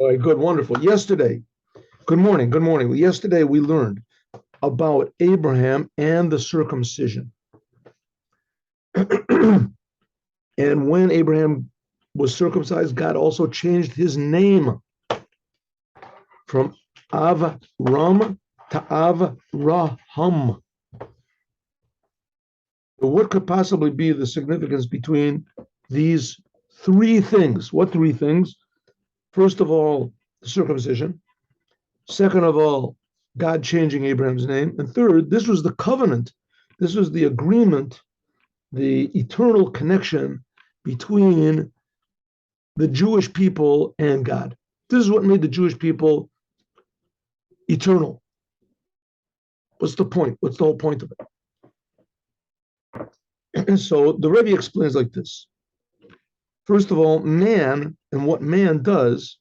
All right, good, wonderful. Good morning. Yesterday we learned about Abraham and the circumcision. And when Abraham was circumcised, God also changed his name from Avram to Avraham. What could possibly be the significance between these three things? What three things? First of all, circumcision. Second of all, God changing Abraham's name. And third, this was the covenant. This was the agreement, the eternal connection between the Jewish people and God. This is what made the Jewish people eternal. What's the point? What's the whole point of it? And so the Rebbe explains like this. First of all, man and what man does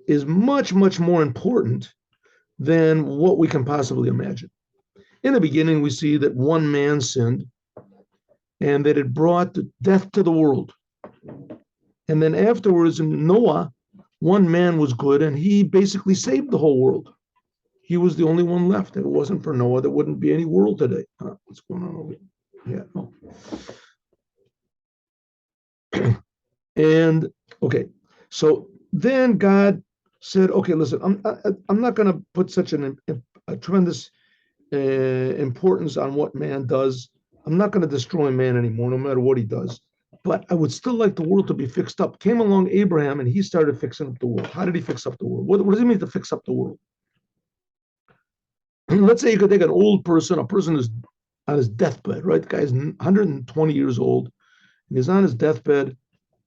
is much, much more important than what we can possibly imagine. In the beginning, we see that one man sinned and that it brought death to the world. And then afterwards, in Noah, one man was good and he basically saved the whole world. He was the only one left. If it wasn't for Noah, there wouldn't be any world today. What's going on over here? Yeah, no. And okay, so then God said, okay, listen, I'm not going to put such a tremendous importance on what man does. I'm not going to destroy man anymore, no matter what he does. But I would still like the world to be fixed up. Came along Abraham and he started fixing up the world. How did he fix up the world? What does it mean to fix up the world? Let's say you could take an old person, a person who's on his deathbed, right? The guy's 120 years old, and he's on his deathbed,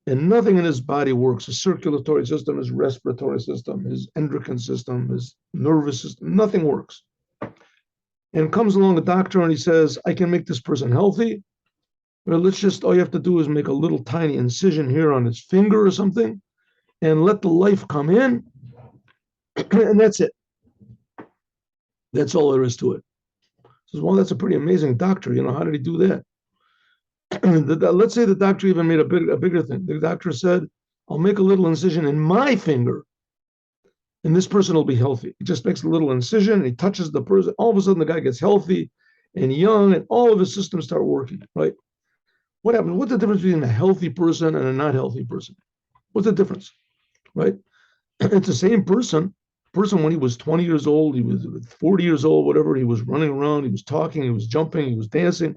and nothing in his body works. His circulatory system, his respiratory system, his endocrine system, his nervous system, nothing works. And comes along a doctor and he says, I can make this person healthy. Well, all you have to do is make a little tiny incision here on his finger or something and let the life come in. And that's it. That's all there is to it. Says, well, that's a pretty amazing doctor. How did he do that? Let's say the doctor even made a bigger thing. The doctor said, I'll make a little incision in my finger and this person will be healthy. He just makes a little incision and he touches the person. All of a sudden, the guy gets healthy and young and all of his systems start working, right? What happens? What's the difference between a healthy person and a not healthy person? What's the difference, right? It's the same person. When he was 20 years old, he was 40 years old, whatever, he was running around, he was talking, he was jumping, he was dancing.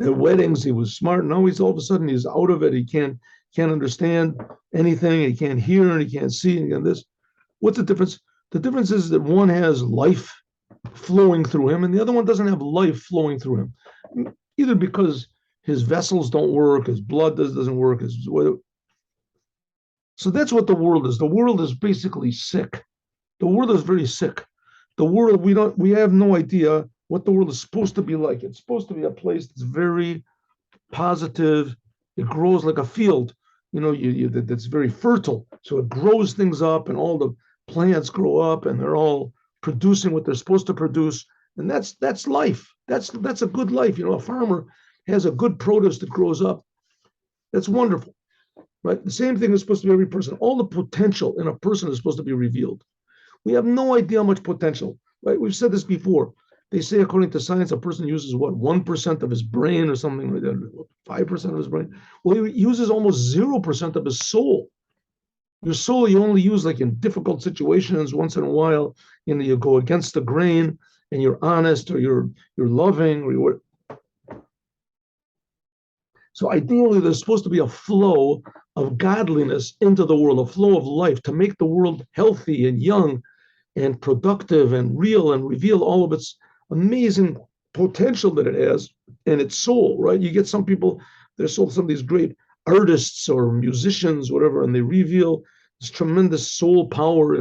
At weddings, he was smart. Now all of a sudden he's out of it. He can't understand anything. He can't hear and he can't see and this. What's the difference? The difference is that one has life flowing through him and the other one doesn't have life flowing through him. Either because his vessels don't work, his blood doesn't work. So that's what the world is. The world is basically sick. The world is very sick. The world, we have no idea what the world is supposed to be like. It's supposed to be a place that's very positive. It grows like a field, that's very fertile. So it grows things up and all the plants grow up and they're all producing what they're supposed to produce. And that's life. That's a good life. A farmer has a good produce that grows up. That's wonderful, right? The same thing is supposed to be every person. All the potential in a person is supposed to be revealed. We have no idea how much potential, right? We've said this before. They say, according to science, a person uses 1% of his brain or something like that, 5% of his brain. Well, he uses almost 0% of his soul. Your soul, you only use like in difficult situations once in a while. You go against the grain and you're honest or you're loving or you're. So ideally, there's supposed to be a flow of godliness into the world, a flow of life to make the world healthy and young and productive and real and reveal all of its amazing potential that it has and its soul, right? You get some people, there's some of these great artists or musicians, whatever, and they reveal this tremendous soul power,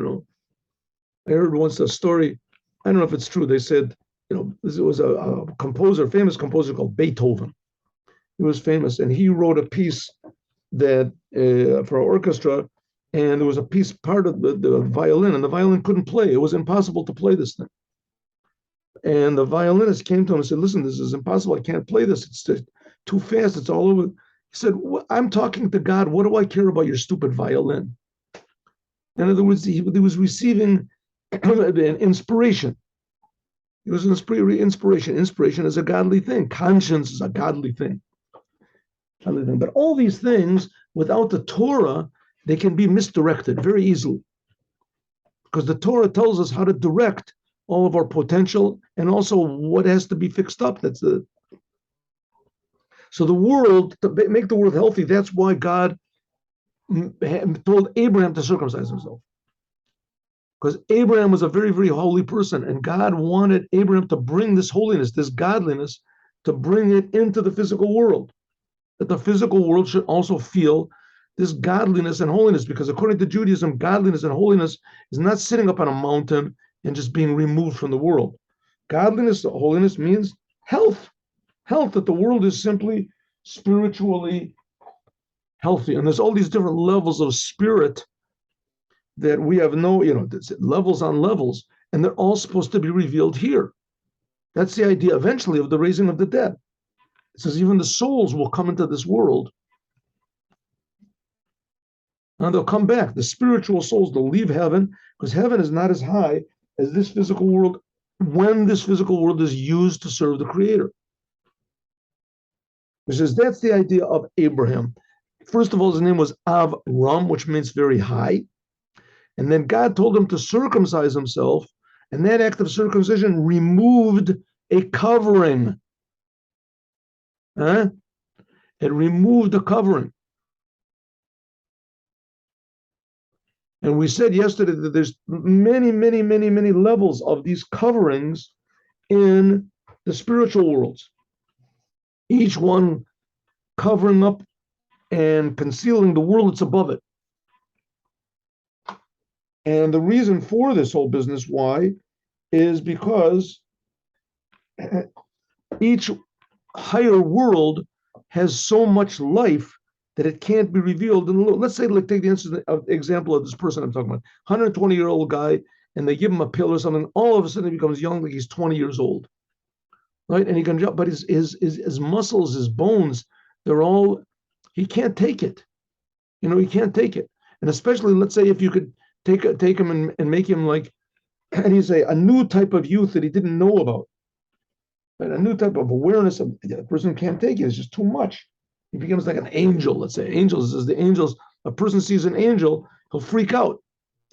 I heard once a story, I don't know if it's true, they said, this was a famous composer called Beethoven. He was famous, and he wrote a piece that for orchestra, and there was a piece, part of the violin, and the violin couldn't play. It was impossible to play this thing. And the violinist came to him and said, listen, this is impossible. I can't play this. It's too fast. It's all over. He said, I'm talking to God. What do I care about your stupid violin? In other words, he was receiving an inspiration. It was an inspiration. Inspiration is a godly thing. Conscience is a godly thing. But all these things, without the Torah, they can be misdirected very easily. Because the Torah tells us how to direct all of our potential and also what has to be fixed up. So the world, to make the world healthy, that's why God told Abraham to circumcise himself. Because Abraham was a very, very holy person, and God wanted Abraham to bring this holiness, this godliness, to bring it into the physical world. That the physical world should also feel this godliness and holiness, because according to Judaism, godliness and holiness is not sitting up on a mountain and just being removed from the world. Godliness, holiness means health. Health, that the world is simply spiritually healthy. And there's all these different levels of spirit that we have levels on levels, and they're all supposed to be revealed here. That's the idea eventually of the raising of the dead. It says even the souls will come into this world and they'll come back. The spiritual souls, they'll leave heaven, because heaven is not as high as this physical world when this physical world is used to serve the Creator. It says that's the idea of Abraham. First of all, his name was Avram, which means very high. And then God told him to circumcise himself, and that act of circumcision removed a covering. It removed the covering. And we said yesterday that there's many, many, many, many levels of these coverings in the spiritual worlds. Each one covering up and concealing the world that's above it. And the reason for this whole business, why, is because each higher world has so much life that it can't be revealed. And let's say, like, take the example of this person I'm talking about, 120-year-old guy, and they give him a pill or something. All of a sudden, he becomes young, like he's 20 years old, right? And he can jump, but his muscles, his bones, he can't take it. He can't take it. And especially, let's say, if you could take him and make him like, and he's a new type of youth that he didn't know about, right? A new type of awareness of the person can't take it. It's just too much. He becomes like an angel. Let's say a person sees an angel, he'll freak out.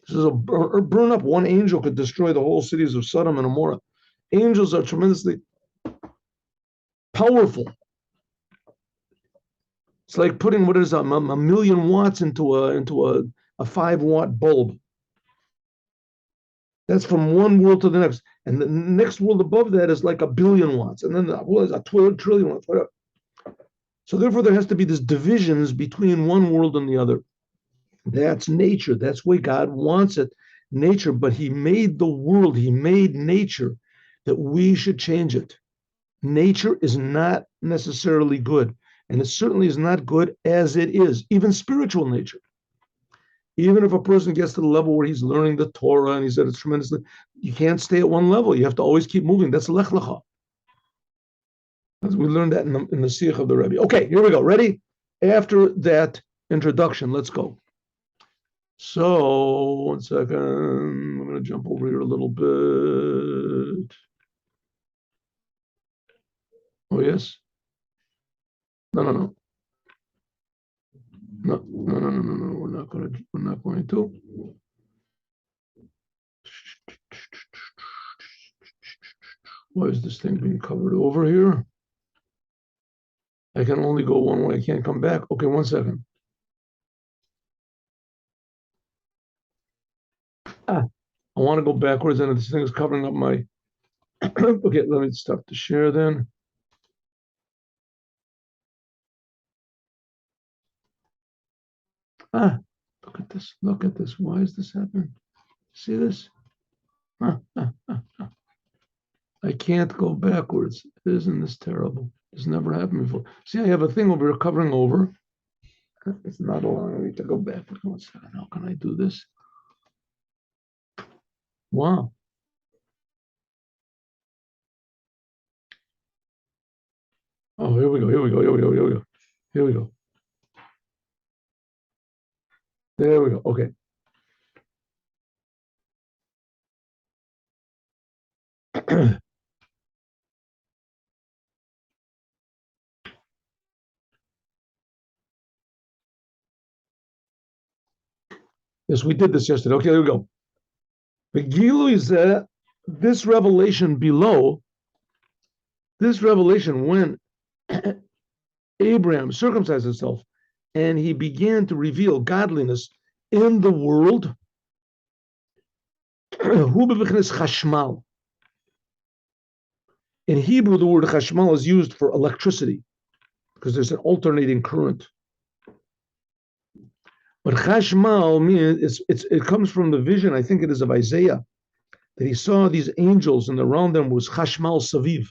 Says, burn up. One angel could destroy the whole cities of Sodom and Gomorrah. Angels are tremendously powerful. It's like putting a million watts into a 5-watt bulb. That's from one world to the next. And the next world above that is like 1 billion watts. And then is a 12 trillion watts, whatever. So therefore, there has to be these divisions between one world and the other. That's nature. That's the way God wants it, nature. But he made the world, he made nature that we should change it. Nature is not necessarily good. And it certainly is not good as it is, even spiritual nature. Even if a person gets to the level where he's learning the Torah and he's at a tremendously, you can't stay at one level. You have to always keep moving. That's lech lecha. We learned that in the Siach of the Rebbe. Okay, here we go. Ready? After that introduction, let's go. So, 1 second. I'm going to jump over here a little bit. Oh, yes? No. No. We're not going to. Why is this thing being covered over here? I can only go one way. I can't come back. Okay, 1 second. I want to go backwards, and this thing is covering up my. Okay, let me stop the share then. Look at this. Look at this. Why is this happening? See this? I can't go backwards. Isn't this terrible? It's never happened before. See, I have a thing over here covering over. It's not allowing me to go backwards. 1 second. How can I do this? Wow. Oh, here we go. Here we go. There we go. Okay. Yes, we did this yesterday. Okay, there we go. The Gilu is that this revelation below, this revelation when Abraham circumcised himself and he began to reveal godliness in the world, chashmal. In Hebrew, the word chashmal is used for electricity because there's an alternating current. But chashmal means it comes from the vision, I think it is of Isaiah, that he saw these angels and around them was chashmal saviv.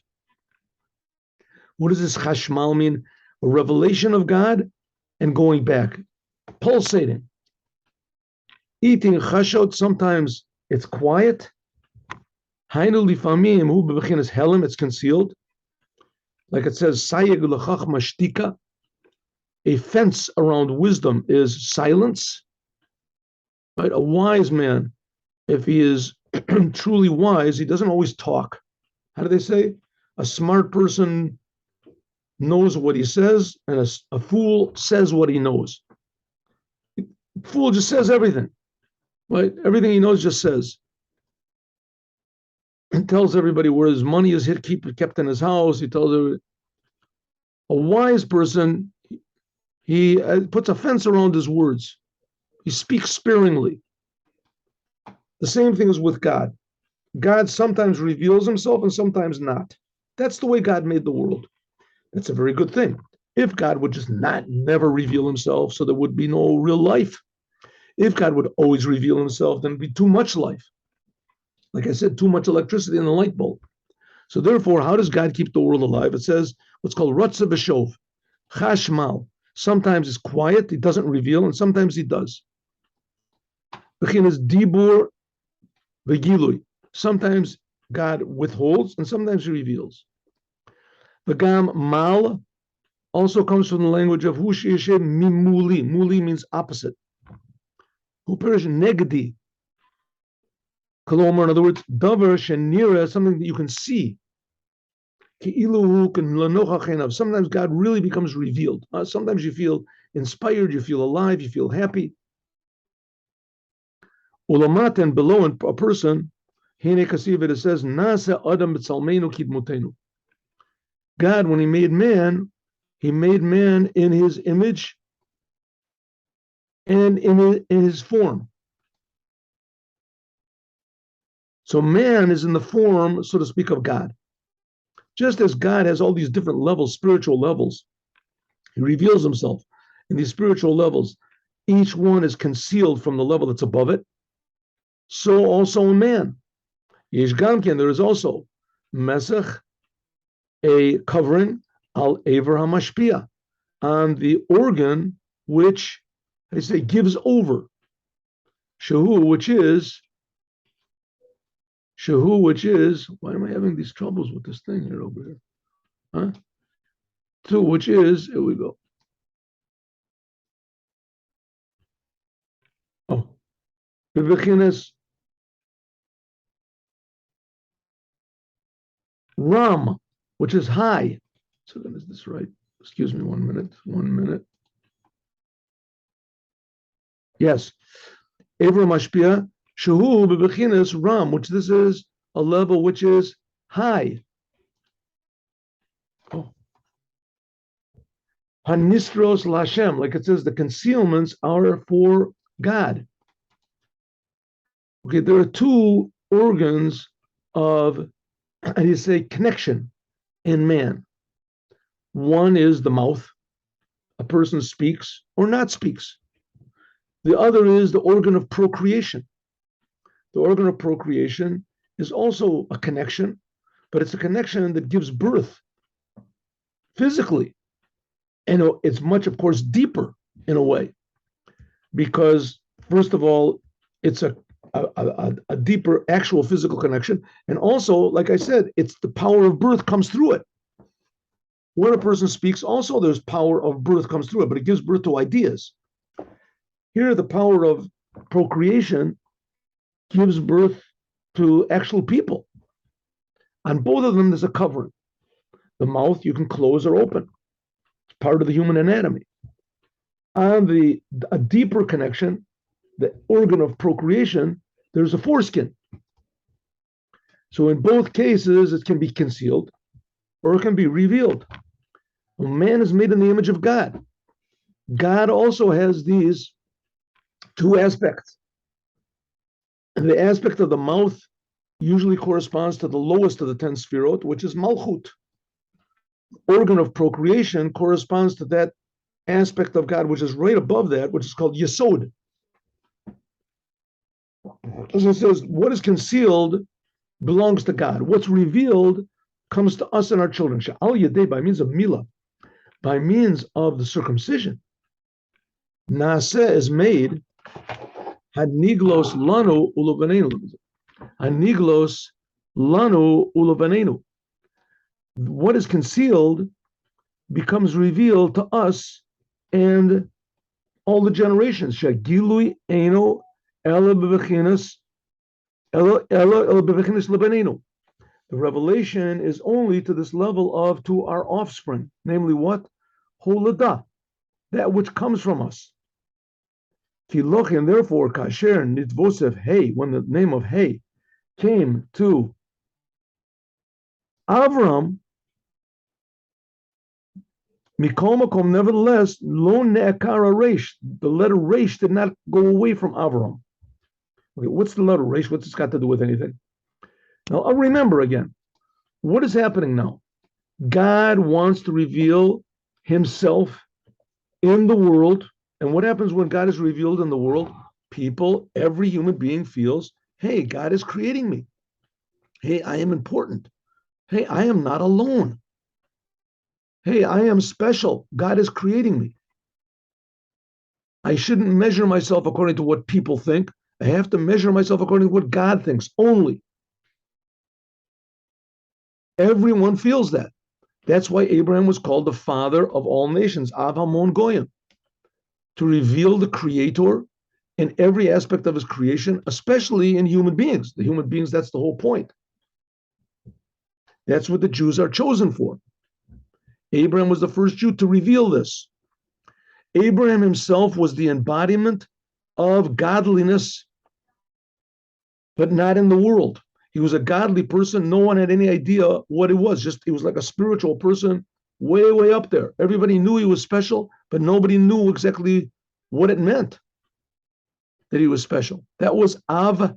What does this chashmal mean? A revelation of God and going back, pulsating. Eating chashot, sometimes it's quiet. Hainu lifamim hu bebechinas helam, it's concealed. Like it says, sayeg l'chachma shtika, a fence around wisdom is silence. Right? A wise man, if he is truly wise, he doesn't always talk. How do they say? A smart person knows what he says, and a fool says what he knows. A fool just says everything, right? Everything he knows just says. He tells everybody where his money is kept in his house. He tells everybody. A wise person, he puts a fence around his words. He speaks sparingly. The same thing is with God. God sometimes reveals himself and sometimes not. That's the way God made the world. That's a very good thing. If God would just never reveal himself, so there would be no real life. If God would always reveal himself, then it'd be too much life. Like I said, too much electricity in the light bulb. So therefore, how does God keep the world alive? It says what's called Ratzah B'Shov, Chashmal. Sometimes it's quiet, he doesn't reveal, and sometimes he does. Bechinas Dibur V'Gilui. Sometimes God withholds, and sometimes he reveals. V'gam Mal also comes from the language of Hu She'eshem Mimuli. Muli means opposite. Hu perish negdi. Kolomar, in other words, davar shenira, something that you can see. Sometimes God really becomes revealed. Sometimes you feel inspired, you feel alive, you feel happy. Ulamat, and below in a person, it says, Nasa Adam b'tzalmeinu kidmutenu. God, when he made man in his image and in his form. So man is in the form, so to speak, of God. Just as God has all these different levels, spiritual levels, he reveals himself in these spiritual levels. Each one is concealed from the level that's above it. So also in man. Yesh Gamken, there is also Mesach, a covering, al Aver HaMashpia, on the organ which, they say, gives over. Shehu, which is, why am I having these troubles with this thing here over here? Huh? Two, which is, here we go. Oh, Bebechinas Ram, which is high. So then is this right? Excuse me 1 minute. 1 minute. Yes. Evra Mashpia, Shehu Bebechinas Ram, which this is a level which is high. Oh. Hanistros Lashem, like it says, the concealments are for God. Okay, there are two organs of, how do you say, connection in man. One is the mouth. A person speaks or not speaks. The other is the organ of procreation. The organ of procreation is also a connection, but it's a connection that gives birth physically. And it's much, of course, deeper in a way, because first of all, it's a deeper actual physical connection. And also, like I said, it's the power of birth comes through it. When a person speaks, also there's power of birth comes through it, but it gives birth to ideas. Here, the power of procreation gives birth to actual people. On both of them, there's a covering. The mouth you can close or open. It's part of the human anatomy. On a deeper connection, the organ of procreation, there's a foreskin. So in both cases, it can be concealed or it can be revealed. Well, man is made in the image of God. God also has these two aspects. And the aspect of the mouth usually corresponds to the lowest of the 10 sefirot, which is Malchut. Organ of procreation corresponds to that aspect of God, which is right above that, which is called Yesod. As it says, what is concealed belongs to God. What's revealed comes to us and our children. Sha'al yedei, by means of milah, by means of the circumcision. Naaseh is made, haniglos lanu ulavanenu. Haniglos lanu ulavanenu. What is concealed becomes revealed to us and all the generations. Shagilui eno ela bebechinas lebanenu. The revelation is only to this level to our offspring, namely what? Holada, that which comes from us. And therefore, kasher nitvosef hey, when the name of hey came to Avram, Mikomakom, nevertheless, lo ne'akara resh, the letter resh did not go away from Avram. Okay, what's the letter resh? What's this got to do with anything? Now, I'll remember again. What is happening now? God wants to reveal himself in the world. And what happens when God is revealed in the world? People, every human being feels, hey, God is creating me. Hey, I am important. Hey, I am not alone. Hey, I am special. God is creating me. I shouldn't measure myself according to what people think. I have to measure myself according to what God thinks only. Everyone feels that. That's why Abraham was called the father of all nations, Av Hamon Goyim, to reveal the Creator in every aspect of his creation, especially in human beings. The human beings, that's the whole point. That's what the Jews are chosen for. Abraham was the first Jew to reveal this. Abraham himself was the embodiment of godliness, but not in the world. He was a godly person. No one had any idea what it was. Just he was like a spiritual person, way, way up there. Everybody knew he was special, but nobody knew exactly what it meant that he was special. That was Av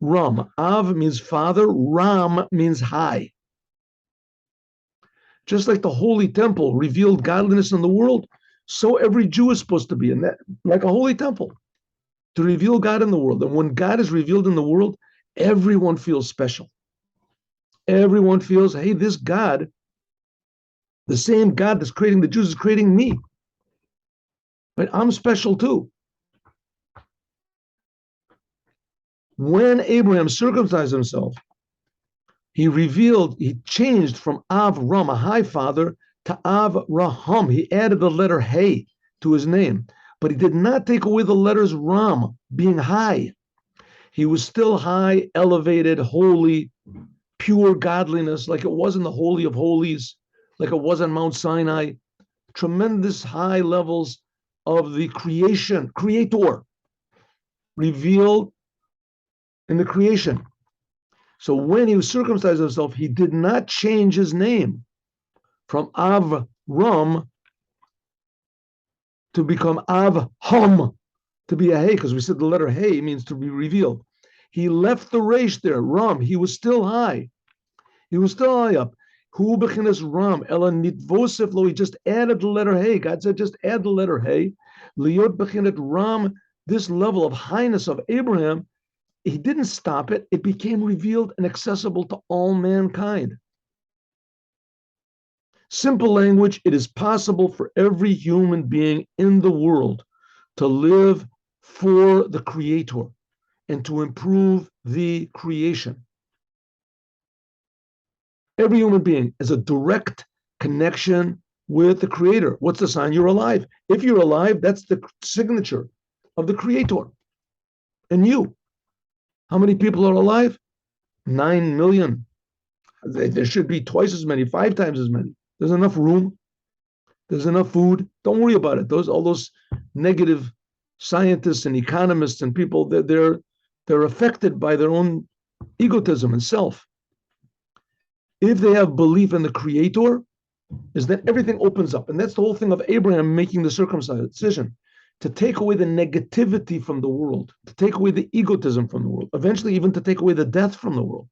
Ram. Av means father. Ram means high. Just like the holy temple revealed godliness in the world, so every Jew is supposed to be in that, like a holy temple, to reveal God in the world. And when God is revealed in the world, everyone feels special. Everyone feels, hey, this God, the same God that's creating the Jews is creating me. Right? I'm special too. When Abraham circumcised himself, he changed from Av Ram, a high father, to Av Raham. He added the letter Hey to his name, but he did not take away the letters Ram, being high. He was still high, elevated, holy, pure godliness, like it was in the Holy of Holies, like it was on Mount Sinai. Tremendous high levels of the Creator, revealed in the creation. So when he circumcised himself, he did not change his name from Avram to become Avham, to be a Hey, because we said the letter Hey means to be revealed. He left the resh there, Ram. He was still high. He was still high up. Hu bechinas Ram, ela nitvosef lo. He just added the letter Hey. God said, just add the letter Hey. Liot bechinat Ram, this level of highness of Abraham, he didn't stop it. It became revealed and accessible to all mankind. Simple language, it is possible for every human being in the world to live for the Creator and to improve the creation. Every human being is a direct connection with the Creator. What's the sign? You're alive. If you're alive, that's the signature of the Creator. And you. How many people are alive? 9 million. There should be twice as many, 5 times as many. There's enough room. There's enough food. Don't worry about it. All those negative scientists and economists and people, they're affected by their own egotism and self. If they have belief in the Creator, is that everything opens up. And that's the whole thing of Abraham making the circumcision, to take away the negativity from the world, to take away the egotism from the world, eventually even to take away the death from the world.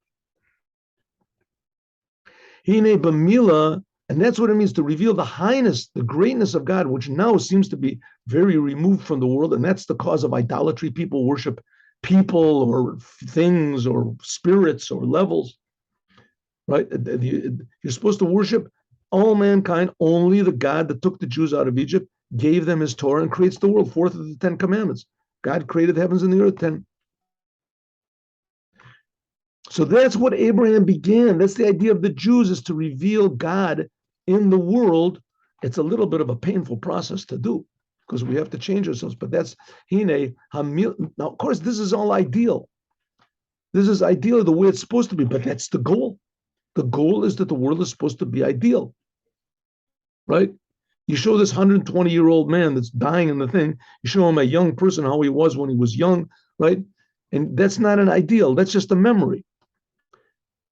Hine b'mila, and that's what it means to reveal the highness, the greatness of God, which now seems to be very removed from the world. And that's the cause of idolatry. People worship people or things or spirits or levels, right? You're supposed to worship all mankind, only the God that took the Jews out of Egypt, gave them his Torah, and creates the world, fourth of the 10 commandments. God created the heavens and the earth, 10. So that's what Abraham began. That's the idea of the Jews, is to reveal God in the world. It's a little bit of a painful process to do because we have to change ourselves. But that's Hine Hamil. Now, of course, this is all ideal. This is ideal the way it's supposed to be, but that's the goal. The goal is that the world is supposed to be ideal, right? You show this 120-year-old man that's dying in the thing, you show him a young person, how he was when he was young, right? And that's not an ideal. That's just a memory.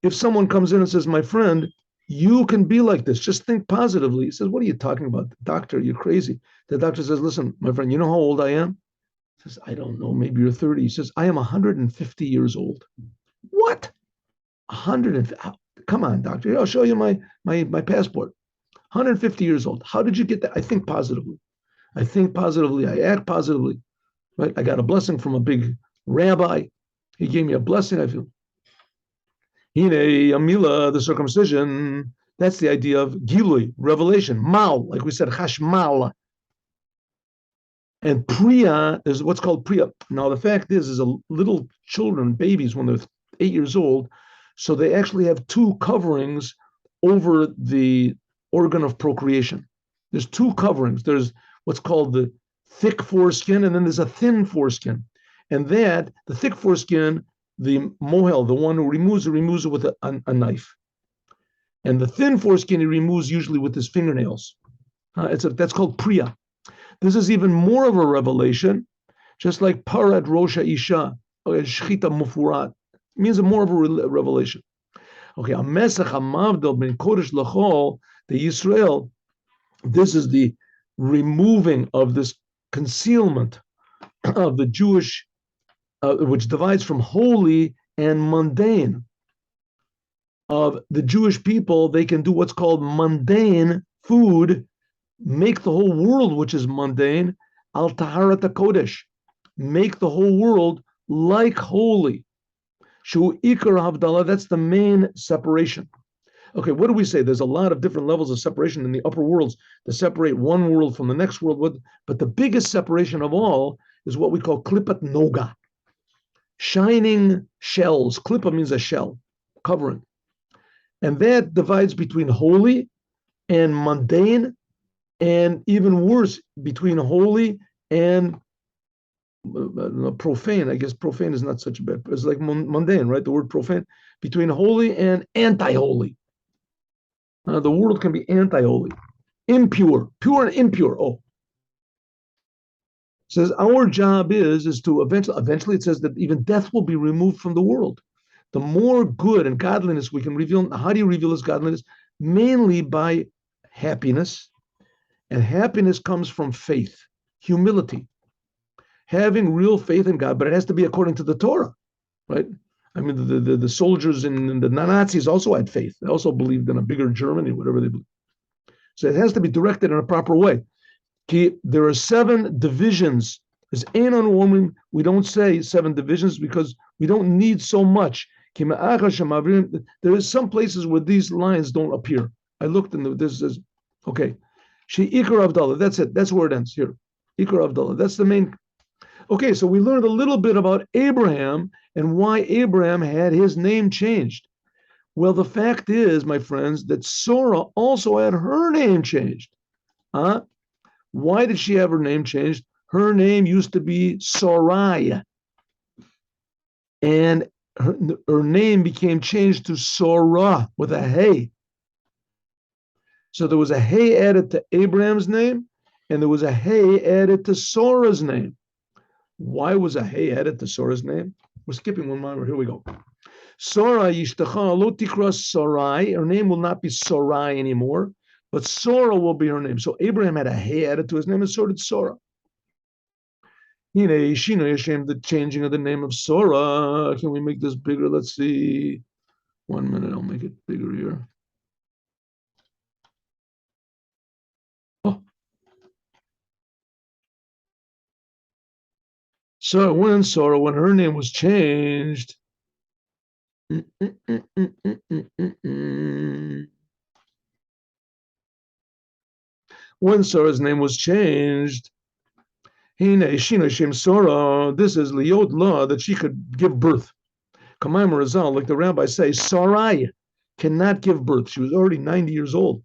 If someone comes in and says, my friend, you can be like this, just think positively. He says, what are you talking about? Doctor, you're crazy. The doctor says, listen, my friend, you know how old I am? He says, I don't know, maybe you're 30. He says, I am 150 years old. What? 150? Come on, doctor, I'll show you my passport. 150 years old. How did you get that? I think positively. I think positively. I act positively. Right? I got a blessing from a big rabbi. He gave me a blessing, I feel. Hine Amila, the circumcision, that's the idea of Gilui, revelation. Mal, like we said, Chashmal. And Priya is what's called Priya. Now, the fact is a little children, babies, when they're 8 years old, so they actually have two coverings over the organ of procreation. There's two coverings. There's what's called the thick foreskin, and then there's a thin foreskin. And that, the thick foreskin, the mohel, the one who removes it with a knife. And the thin foreskin he removes usually with his fingernails. That's called Priya. This is even more of a revelation, just like Parat Rosha Isha, or Shchita Mufurat. It means more of a revelation. Okay, Amesach Hamavdel Ben Kodesh Lachol, the Yisrael, this is the removing of this concealment of the Jewish, which divides from holy and mundane. Of the Jewish people, they can do what's called mundane food, make the whole world, which is mundane, al taharat kodesh, make the whole world like holy. Shu ikar havdalah, that's the main separation. Okay, what do we say? There's a lot of different levels of separation in the upper worlds to separate one world from the next world. But the biggest separation of all is what we call klipat noga, shining shells. Klippa means a shell, covering. And that divides between holy and mundane, and even worse, between holy and profane. I guess profane is not such a bad, it's like mundane, right? The word profane, between holy and anti-holy. The world can be anti-holy, impure, pure and impure. Oh, it says our job is to eventually it says that even death will be removed from the world. The more good and godliness we can reveal. How do you reveal this godliness? Mainly by happiness, and happiness comes from faith, humility, having real faith in God, but it has to be according to the Torah, right? I mean, the soldiers and the Nazis also had faith. They also believed in a bigger Germany, whatever they believe. So it has to be directed in a proper way. There are 7 divisions. As Anon woman, we don't say 7 divisions because we don't need so much. There is some places where these lines don't appear. I looked and this is okay. She Ikar Avdallah. That's it. That's where it ends here. Ikar Avdallah. That's the main. Okay, so we learned a little bit about Abraham and why Abraham had his name changed. Well, the fact is, my friends, that Sarah also had her name changed. Why did she have her name changed? Her name used to be Sarai. And her name became changed to Sora with a hey. So there was a hey added to Abraham's name, and there was a hey added to Sora's name. Why was a hey added to Sora's name? We're skipping one more. Here we go. Sora yishtacha lo tikra Sarai. Her name will not be Sarai anymore, but Sora will be her name. So Abraham had a hey added to his name, and so did Sora. The changing of the name of Sora. Can we make this bigger? Let's see. 1 minute, I'll make it bigger here. Oh. So when Sora, when her name was changed, when Sora's name was changed, Sora, this is Liot law that she could give birth. Kamayim Razal, like the rabbis say, Sarai cannot give birth. She was already 90 years old.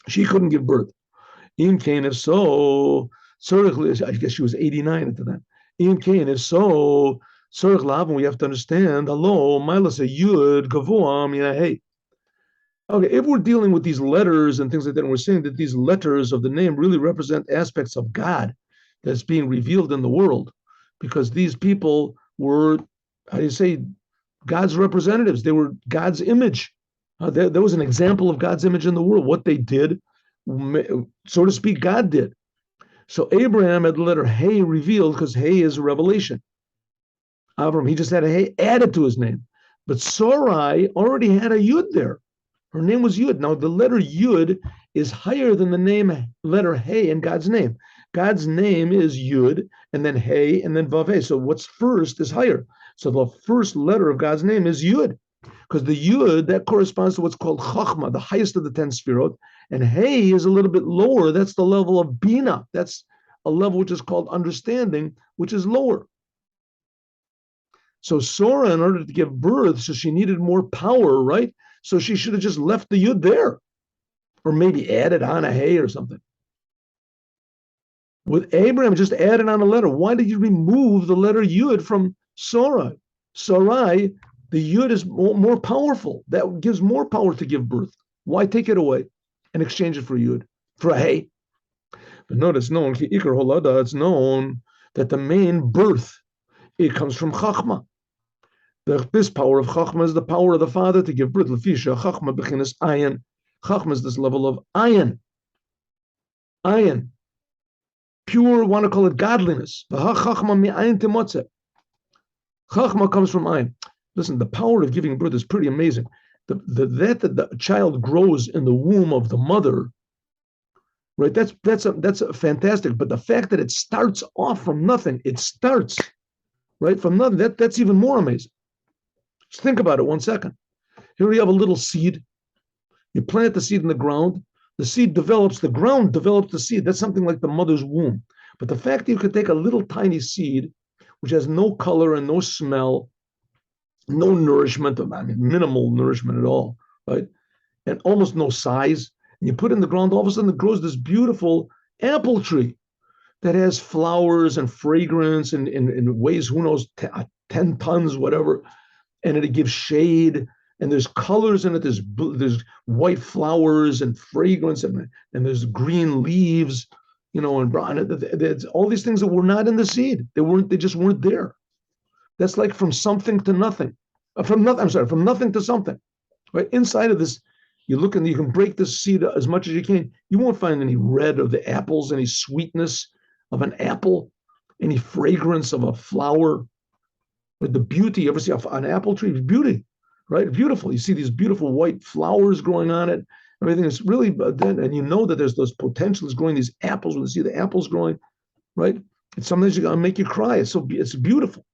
She couldn't give birth. Im Cain, if so, I guess she was 89 at the time. Im Cain, if so, we have to understand, hello, Milas a Yud, Gavoam, hey. Okay, if we're dealing with these letters and things like that, and we're saying that these letters of the name really represent aspects of God that's being revealed in the world, because these people were, how do you say, God's representatives. They were God's image. There was an example of God's image in the world. What they did, so to speak, God did. So Abraham had the letter Hey revealed because Hey is a revelation. Avram, he just had a Hey added to his name. But Sarai already had a Yud there. Her name was Yud. Now the letter Yud is higher than the name letter Hey in God's name. God's name is Yud, and then Hey, and then Vav Hey. So what's first is higher. So the first letter of God's name is Yud, because the Yud, that corresponds to what's called Chachma, the highest of the 10 Sfirot, and Hey is a little bit lower. That's the level of Bina. That's a level which is called understanding, which is lower. So Sora, in order to give birth, so she needed more power, right? So she should have just left the Yud there, or maybe added on a Hey or something. With Abraham, just added on a letter. Why did you remove the letter Yud from Sarai? Sarai, the Yud is more powerful. That gives more power to give birth. Why take it away and exchange it for Yud, for a Hey? But notice, it's known that the main birth, it comes from Chachma. This power of Chachma is the power of the Father to give birth. Chachma bechinas ayin. Chachma is this level of ayin. Ayin. Pure, want to call it godliness. Chachma comes from ayin. Listen, the power of giving birth is pretty amazing. That the child grows in the womb of the mother, right? That's fantastic. But the fact that it starts off from nothing, it starts right from nothing. That's even more amazing. Just think about it 1 second. Here you have a little seed. You plant the seed in the ground. The seed develops, the ground develops the seed. That's something like the mother's womb. But the fact that you could take a little tiny seed, which has no color and no smell, no nourishment, minimal nourishment at all, right? And almost no size. And you put it in the ground, all of a sudden it grows this beautiful apple tree that has flowers and fragrance and weighs, who knows, 10 tons, whatever. And it gives shade, and there's colors in it. There's white flowers and fragrance, and there's green leaves, and brown. There's all these things that were not in the seed. They just weren't there. That's like from something to nothing. From nothing to something. Right inside of this, you look and you can break this seed as much as you can. You won't find any red of the apples, any sweetness of an apple, any fragrance of a flower. But the beauty, you ever see an apple tree? It's beauty, right? Beautiful. You see these beautiful white flowers growing on it. Everything is really, and you know that there's those potentials growing, these apples, when you see the apples growing, right? And sometimes you're going to make you cry. It's beautiful.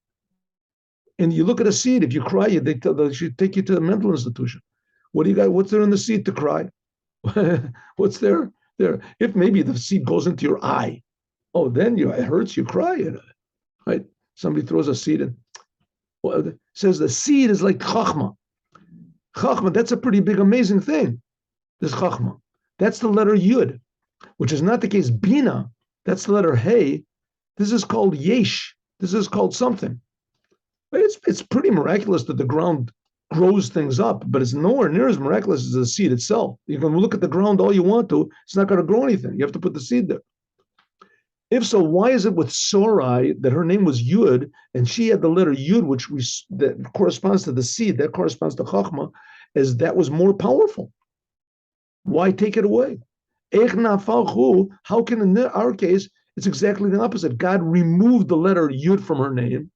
And you look at a seed, if you cry, they should take you to a mental institution. What do you got? What's there in the seed to cry? What's there? If maybe the seed goes into your eye, oh, then it hurts, you cry, right? Somebody throws a seed in. Well, it says the seed is like Chachma. Chachma, that's a pretty big, amazing thing. This Chachma. That's the letter Yud, which is not the case. Bina, that's the letter Hey. This is called Yesh. This is called something. It's pretty miraculous that the ground grows things up, but it's nowhere near as miraculous as the seed itself. You can look at the ground all you want to, it's not going to grow anything. You have to put the seed there. If so, why is it with Sarai that her name was Yud and she had the letter Yud, which that corresponds to the seed, that corresponds to Chachma, as that was more powerful? Why take it away? How can in our case, it's exactly the opposite? God removed the letter Yud from her name,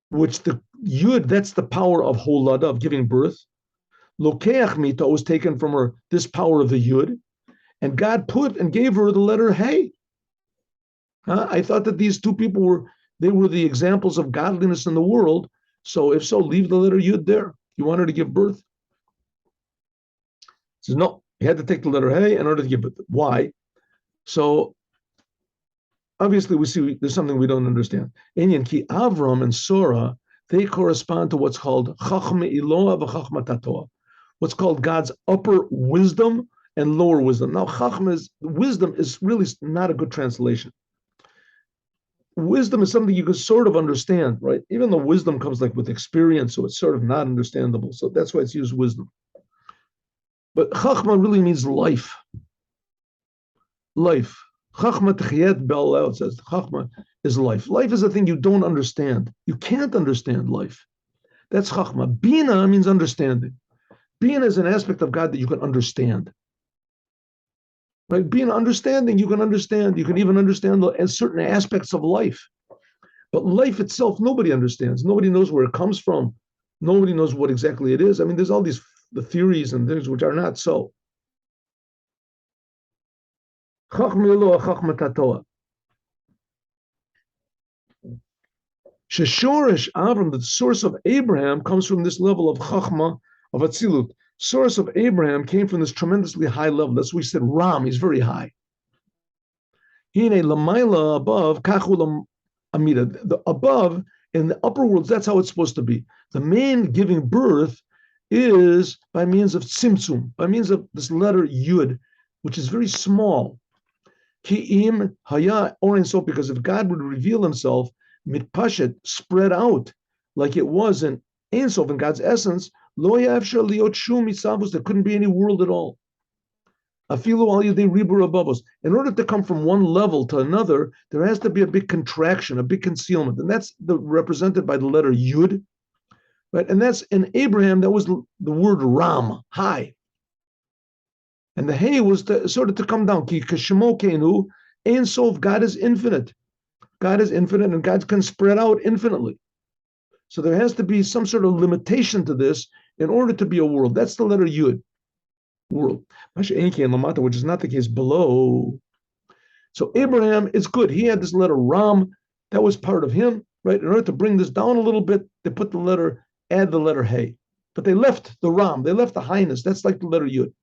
which the Yud, that's the power of Holada, of giving birth. Lokeach mita was taken from her, this power of the Yud, and God put and gave her the letter Hey. I thought that these two people were the examples of godliness in the world. So if so, leave the letter Yud there. You want her to give birth? He says, no, you had to take the letter Hey in order to give birth. Why? So obviously we see there's something we don't understand. Inyan ki Avram and Sora, they correspond to what's called Chachma Iloa v'Chachma Tatoa, what's called God's upper wisdom and lower wisdom. Now, Chachma wisdom is really not a good translation. Wisdom is something you can sort of understand, right? Even though wisdom comes like with experience, so it's sort of not understandable. So that's why it's used wisdom. But Chachma really means life. Life. Chachma techiyet bel, it says Chachma is life. Life is a thing you don't understand. You can't understand life. That's Chachma. Bina means understanding. Bina is an aspect of God that you can understand. Right? Being understanding, you can understand. You can even understand certain aspects of life. But life itself, nobody understands. Nobody knows where it comes from. Nobody knows what exactly it is. I mean, there's all these the theories and things which are not so. Sheshorish Avram, the source of Abraham, comes from this level of Chachma, of Atzilut. Source of Abraham came from this tremendously high level. That's why we said Ram, he's very high. Hine Lamaila, above, Kachulam Amida, the above, in the upper worlds, that's how it's supposed to be. The main giving birth is by means of Tzimtzum, by means of this letter Yud, which is very small. Ki'im Haya or so, because if God would reveal himself, mitpashet, spread out, like it was in Ein Sof, in God's essence, lo yafshar liot shum mitzavos, there couldn't be any world at all. Afilu al yedei ribur abavos. In order to come from one level to another, there has to be a big contraction, a big concealment, and that's represented by the letter Yud, right? And that's in Abraham. That was the word Ram, high, and the Hey was sort of to come down. Ki kashemo kenu Ein Sof. God is infinite. God is infinite, and God can spread out infinitely. So there has to be some sort of limitation to this in order to be a world. That's the letter Yud, world. Which is not the case below. So Abraham is good. He had this letter Ram. That was part of him, right? In order to bring this down a little bit, they put the letter, add the letter Hey. But they left the Ram. They left the highness. That's like the letter Yud.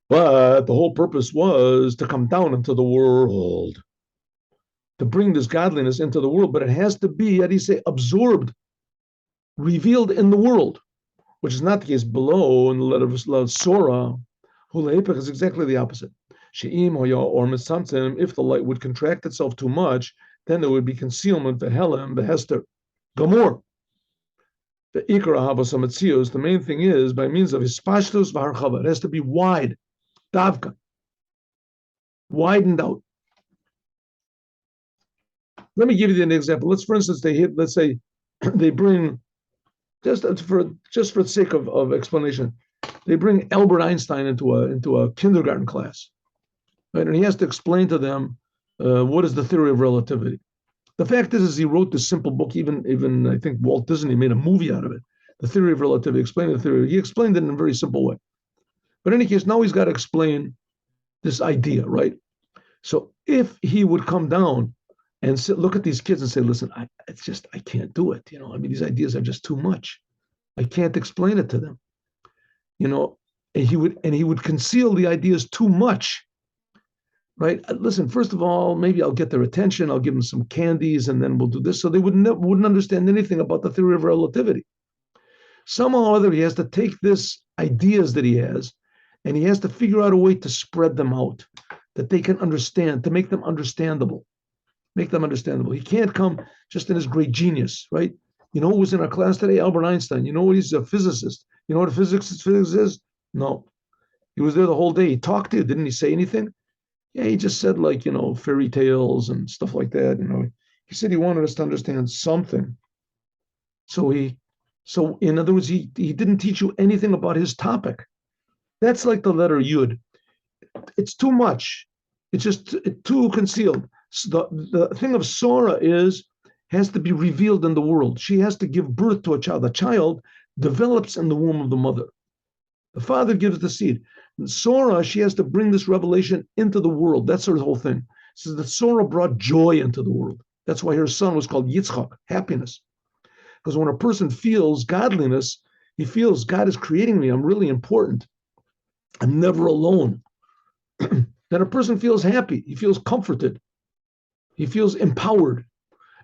But the whole purpose was to come down into the world, to bring this godliness into the world, but it has to be, how do you say, absorbed, revealed in the world, which is not the case below in the letter of Sora. Huleipach is exactly the opposite. She'im hoya or mitzamtzim, if the light would contract itself too much, then there would be concealment, vehelim, vehester, gamor. The ikar ahavas hametzios, the main thing is, by means of hispashtos v'harchava, it has to be wide, davka, widened out. Let me give you an example. Let's, for instance, let's say they bring, just for the sake of explanation, they bring Albert Einstein into a kindergarten class, right? And he has to explain to them what is the theory of relativity. The fact is he wrote this simple book. Even I think Walt Disney made a movie out of it. The theory of relativity, explaining the theory. He explained it in a very simple way. But in any case, now he's got to explain this idea, right? So if he would come down and look at these kids and say, listen, I can't do it. I mean, these ideas are just too much. I can't explain it to them. And he would conceal the ideas too much, right? Listen, first of all, maybe I'll get their attention. I'll give them some candies and then we'll do this. So they wouldn't understand anything about the theory of relativity. Somehow or other, he has to take this ideas that he has and he has to figure out a way to spread them out, that they can understand, to make them understandable. Make them understandable. He can't come just in his great genius, right? You know who was in our class today? Albert Einstein. You know what? He's a physicist. You know what a physics is? No. He was there the whole day. He talked to you. Didn't he say anything? Yeah, he just said like, fairy tales and stuff like that. He said he wanted us to understand something. So in other words, he didn't teach you anything about his topic. That's like the letter Yud. It's too much. It's just too concealed. So the thing of Sora has to be revealed in the world. She has to give birth to a child. The child develops in the womb of the mother. The father gives the seed. And Sora, she has to bring this revelation into the world. That's her whole thing. So that Sora brought joy into the world. That's why her son was called Yitzchak, happiness. Because when a person feels godliness, he feels God is creating me. I'm really important. I'm never alone. Then a person feels happy. He feels comforted. He feels empowered.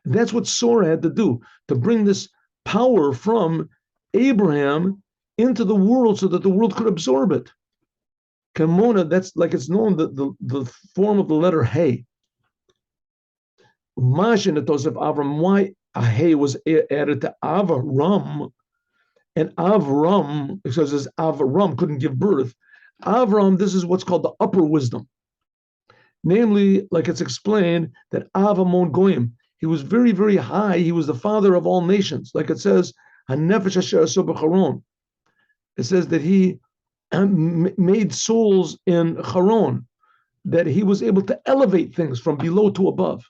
And that's what Sora had to do, to bring this power from Abraham into the world so that the world could absorb it. Kamona, that's like it's known, the form of the letter Hey. Mash in the Tosef Avram, why a Hey was added to Avram, and Avram, because as Avram couldn't give birth, Avram, this is what's called the upper wisdom. Namely, like it's explained, that Avamon Goyim, he was very, very high. He was the father of all nations. Like it says, HaNefesh Asher Aso B'Charon. It says that he made souls in Charon, that he was able to elevate things from below to above.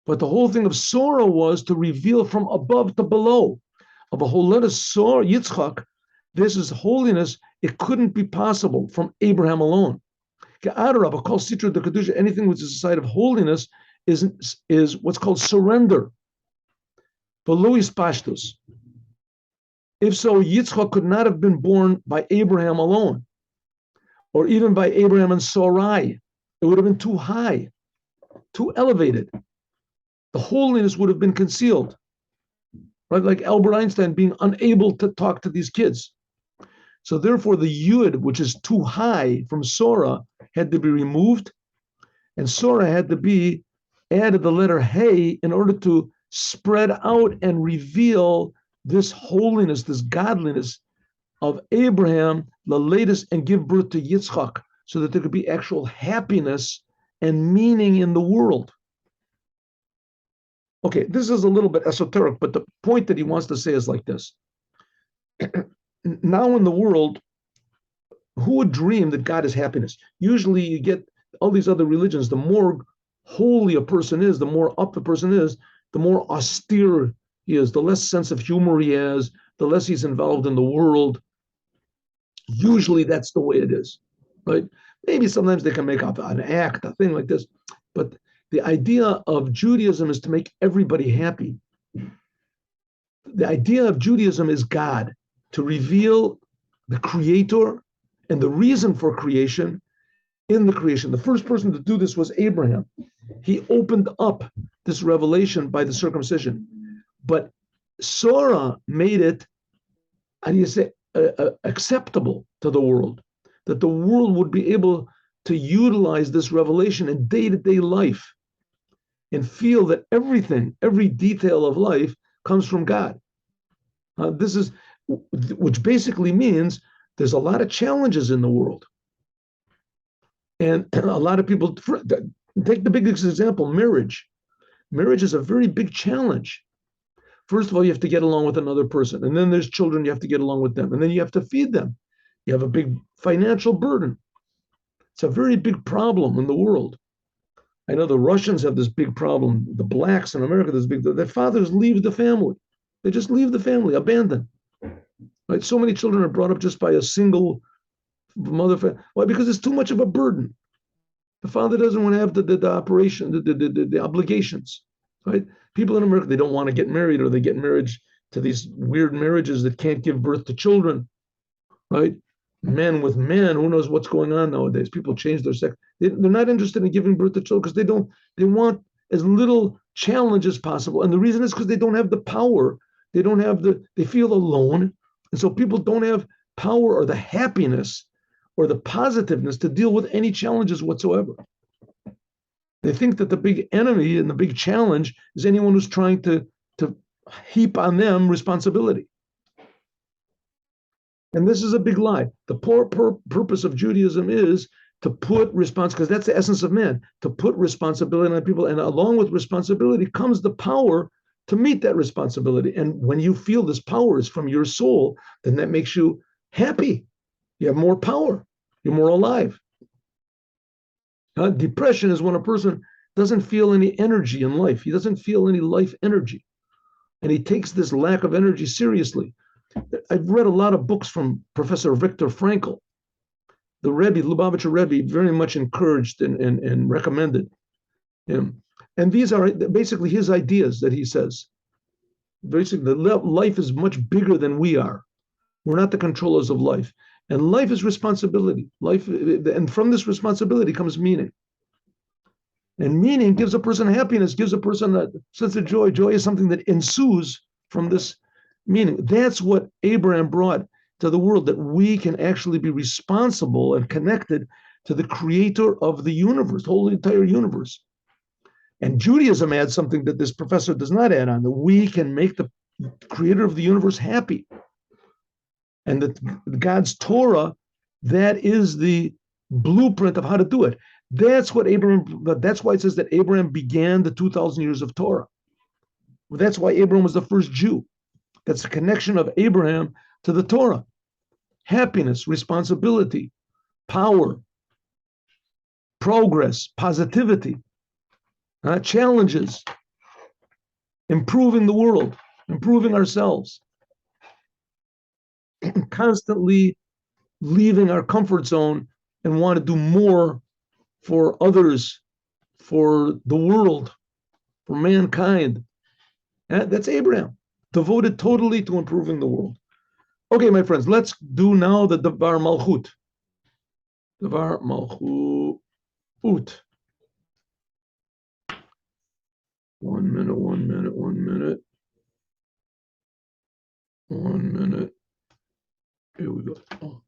But the whole thing of Sora was to reveal from above to below. Of a whole letter Sora, Yitzchak, this is holiness. It couldn't be possible from Abraham alone. Anything which is a side of holiness is what's called surrender. If so, Yitzchak could not have been born by Abraham alone, or even by Abraham and Sarai. It would have been too high, too elevated. The holiness would have been concealed, right? Like Albert Einstein being unable to talk to these kids. So therefore, the Yud, which is too high from Sora, had to be removed, and Sora had to be added the letter Hey in order to spread out and reveal this holiness, this godliness of Abraham, the latest, and give birth to Yitzchak, so that there could be actual happiness and meaning in the world. Okay, this is a little bit esoteric, but the point that he wants to say is like this. Now in the world, who would dream that God is happiness? Usually you get all these other religions, the more holy a person is, the more up the person is, the more austere he is, the less sense of humor he has, the less he's involved in the world. Usually that's the way it is, right? Maybe sometimes they can make up an act, a thing like this, but the idea of Judaism is to make everybody happy. The idea of Judaism is God, to reveal the creator and the reason for creation in the creation. The first person to do this was Abraham. He opened up this revelation by the circumcision. But Sora made it, how do you say, acceptable to the world, that the world would be able to utilize this revelation in day-to-day life and feel that everything, every detail of life comes from God. This is, which basically means there's a lot of challenges in the world. And a lot of people, take the biggest example, marriage. Marriage is a very big challenge. First of all, you have to get along with another person. And then there's children, you have to get along with them. And then you have to feed them. You have a big financial burden. It's a very big problem in the world. I know the Russians have this big problem. The blacks in America, their fathers leave the family. They just leave the family, abandon. Right? So many children are brought up just by a single mother. Why? Because it's too much of a burden. The father doesn't want to have the operation, the obligations. Right? People in America, they don't want to get married, or they get married to these weird marriages that can't give birth to children. Right? Men with men, who knows what's going on nowadays? People change their sex. They're not interested in giving birth to children because they want as little challenge as possible. And the reason is because they don't have the power. They feel alone. And so people don't have power or the happiness or the positiveness to deal with any challenges whatsoever. They think that the big enemy and the big challenge is anyone who's trying to heap on them responsibility. And this is a big lie. The purpose of Judaism is to put because that's the essence of man, to put responsibility on people. And along with responsibility comes the power to meet that responsibility. And when you feel this power is from your soul, then that makes you happy. You have more power. You're more alive. Depression is when a person doesn't feel any energy in life. He doesn't feel any life energy. And he takes this lack of energy seriously. I've read a lot of books from Professor Viktor Frankl. The Rebbe, Lubavitcher Rebbe, very much encouraged and recommended him. And these are basically his ideas that he says. Basically, life is much bigger than we are. We're not the controllers of life. And life is responsibility. And from this responsibility comes meaning. And meaning gives a person happiness, gives a person a sense of joy. Joy is something that ensues from this meaning. That's what Abraham brought to the world, that we can actually be responsible and connected to the creator of the universe, the whole entire universe. And Judaism adds something that this professor does not add on, that we can make the creator of the universe happy. And that God's Torah, that is the blueprint of how to do it. That's why it says that Abraham began the 2,000 years of Torah. That's why Abraham was the first Jew. That's the connection of Abraham to the Torah. Happiness, responsibility, power, progress, positivity, challenges, improving the world, improving ourselves, constantly leaving our comfort zone and want to do more for others, for the world, for mankind. That's Abraham, devoted totally to improving the world. Okay, my friends, let's do now the Davar Malchut. Davar Malchut. 1 minute, 1 minute, 1 minute. 1 minute. Here we go. Oh.